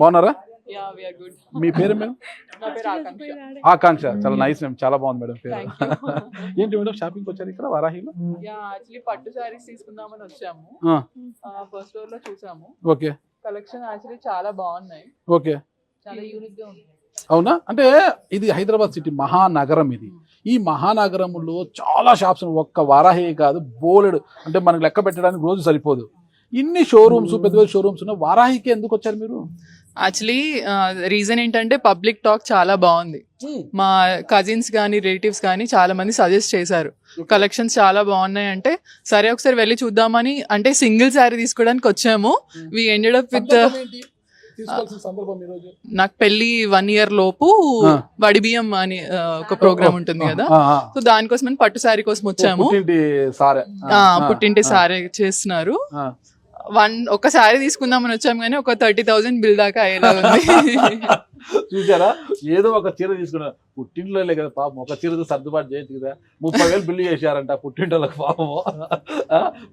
బాగున్నారా? Yeah, we are good. మీ పేరు madam? నా పేరు ఆకాంక్ష. ఆకాంక్ష. చాలా నైస్ నేమ్, చాలా బాగుంది మేడం పేరు. Thank you. ఏంటి మేడం షాపింగ్ వచ్చారు ఇక్కడ వారాహిలో? Yeah, actually పట్టు సారీస్ తీసుకుందామని వచ్చాము. ఫస్ట్ ఫ్లోర్ లో చూసాము. ఓకే కలెక్షన్ యాక్చువల్లీ చాలా బాగున్నాయి. ఓకే, చాలా యూనిక్ గా ఉంది. అవునా? అంటే ఇది హైదరాబాద్ సిటీ మహానగరం. ఇది ఈ మహానగరంలో చాలా షాప్స్, ఒక్క వారాహి కాదు బోలెడు, అంటే మనకి లెక్క పెట్టడానికి రోజు సరిపోదు. ఇన్ని షోరూమ్స్, పెద్ద పెద్ద షోరూమ్స్ ఉన్న వారాహికి ఎందుకు వచ్చారు మీరు? యాక్చువల్లీ రీజన్ ఏంటంటే పబ్లిక్ టాక్ చాలా బాగుంది. మా కజిన్స్ కానీ రిలేటివ్స్ కానీ చాలా మంది సజెస్ట్ చేశారు కలెక్షన్స్ చాలా బాగున్నాయి అంటే, సరే ఒకసారి వెళ్ళి చూద్దామని, అంటే సింగిల్ శారీ తీసుకోవడానికి వచ్చాము. వి ఎండెడ్ అప్ విత్, నాకు పెళ్లి 1 year లోపు వడిబియ్యం అని ఒక ప్రోగ్రామ్ ఉంటుంది కదా, సో దానికోసం పట్టు శారీ కోసం వచ్చాము. పుట్టింటి సారీ చేస్తున్నారు. ఒక శారీ తీసుకుందామని వచ్చాము కానీ ఒక 30,000 బిల్ దాకా అయ్యేలా ఉంది. చూసారా, ఏదో ఒక చీర తీసుకున్నారు, పుట్టింట్లో కదా పాపం, ఒక చీరతో సర్దుబాటు చేయొచ్చు కదా. 30,000 బిల్లు చేశారంట పుట్టింటోళ్ళకి పాపము.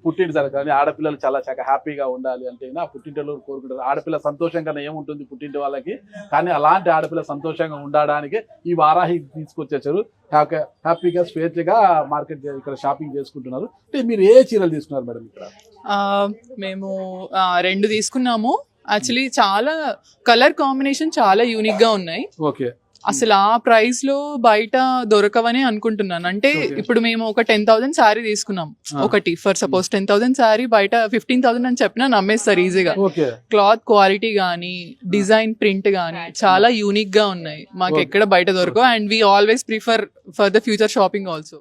పుట్టింటి సరే, కానీ ఆడపిల్లలు చాలా హ్యాపీగా ఉండాలి అంటే పుట్టింటిలో కోరుకుంటారు. ఆడపిల్ల సంతోషంగా ఏముంటుంది పుట్టింటి వాళ్ళకి, కానీ అలాంటి ఆడపిల్ల సంతోషంగా ఉండడానికి ఈ వారాహి తీసుకొచ్చేసారు. హ్యాపీగా స్వేచ్ఛగా మార్కెట్ ఇక్కడ షాపింగ్ చేసుకుంటున్నారు. అంటే మీరు ఏ చీరలు తీసుకున్నారు మేడం ఇక్కడ? మేము 2 తీసుకున్నాము. యాక్చువల్లీ చాలా కలర్ కాంబినేషన్ చాలా యూనిక్ గా ఉన్నాయి. ఓకే, అసలు ఆ ప్రైస్ లో బయట దొరకవని అనుకుంటున్నాను. అంటే ఇప్పుడు మేము ఒక 10,000 శారీ తీసుకున్నాం ఒకటి, ఫర్ సపోజ్ 10,000 శారీ బయట 15,000 అని చెప్పినా నమ్మేస్తారు ఈజీగా. క్లాత్ క్వాలిటీ గానీ, డిజైన్ ప్రింట్ గానీ చాలా యూనిక్ గా ఉన్నాయి, మాకు ఎక్కడ బయట దొరకవు. And we always prefer for the future shopping also.